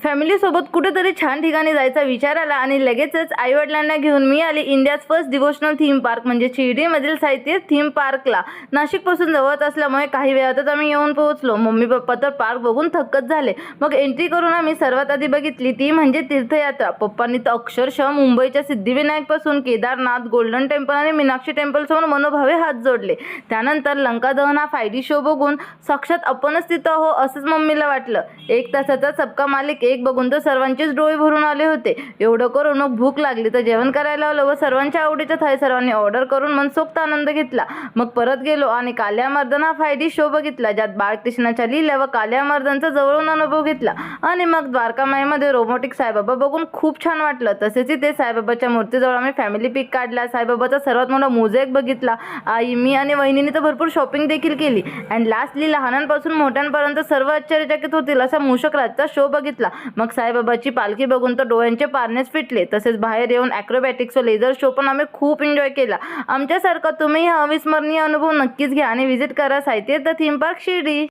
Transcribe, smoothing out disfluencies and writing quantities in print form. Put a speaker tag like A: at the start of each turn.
A: फॅमिलीसोबत कुठेतरी छान ठिकाणी जायचा विचार आला आणि लगेचच आईवडिलांना घेऊन मी आले India's first devotional theme park म्हणजे शिर्डीमधील साहित्य थीम पार्कला. नाशिकपासून जवळच असल्यामुळे काही वेळातच आम्ही येऊन पोहोचलो. मम्मी पप्पा तर पार्क बघून थक्कच झाले. मग एंट्री करून आम्ही सर्वात आधी बघितली ती म्हणजे तीर्थयात्रा. पप्पांनी तर अक्षरशः मुंबईच्या सिद्धिविनायकपासून केदारनाथ, गोल्डन टेम्पल आणि मीनाक्षी टेम्पलसमोर मनोभावे हात जोडले. त्यानंतर लंका दहन हा 5D शो बघून साक्षात आपणच तिथं आहो असंच मम्मीला वाटलं. 1 तासाचा सबका मालिक एक बघून तर सर्वांचेच डोळे भरून आले होते. एवढं करून मग भूक लागली तर जेवण करायला लावलं व सर्वांच्या आवडीचं थाळी सर्वांनी ऑर्डर करून मनसोक्त आनंद घेतला. मग परत गेलो आणि कालियामर्दन हा 5D शो बघितला, ज्यात बाळकृष्णाच्या लीला व कालियामर्दनचा जवळून अनुभव घेतला. आणि मग द्वारकामाईमध्ये रोबोटिक साईबाबा बघून खूप छान वाटलं. तसेच इथे साईबाबाच्या मूर्तीजवळ आम्ही फॅमिली पिक काढला. साईबाबाचा सर्वात मोठा मोझॅक बघितला. आई, मी आणि वहिनीने तर भरपूर शॉपिंग देखील केली. अँड लास्टली लहानांपासून मोठ्यांपर्यंत सर्व आश्चर्यचकित होतील असा मूषकराजचा शो बघितला. मग साईबाबाची पालखी बघून तर डोळ्यांचे पारणेच फिटले. तसेच बाहेर येऊन ॲक्रोबॅटिक्स व लेझर शो पण आम्ही खूप एन्जॉय केला. आमच्यासारखा तुम्ही हा अविस्मरणीय अनुभव नक्कीच घ्या आणि व्हिजिट करा साहित्य थीम पार्क शिर्डी.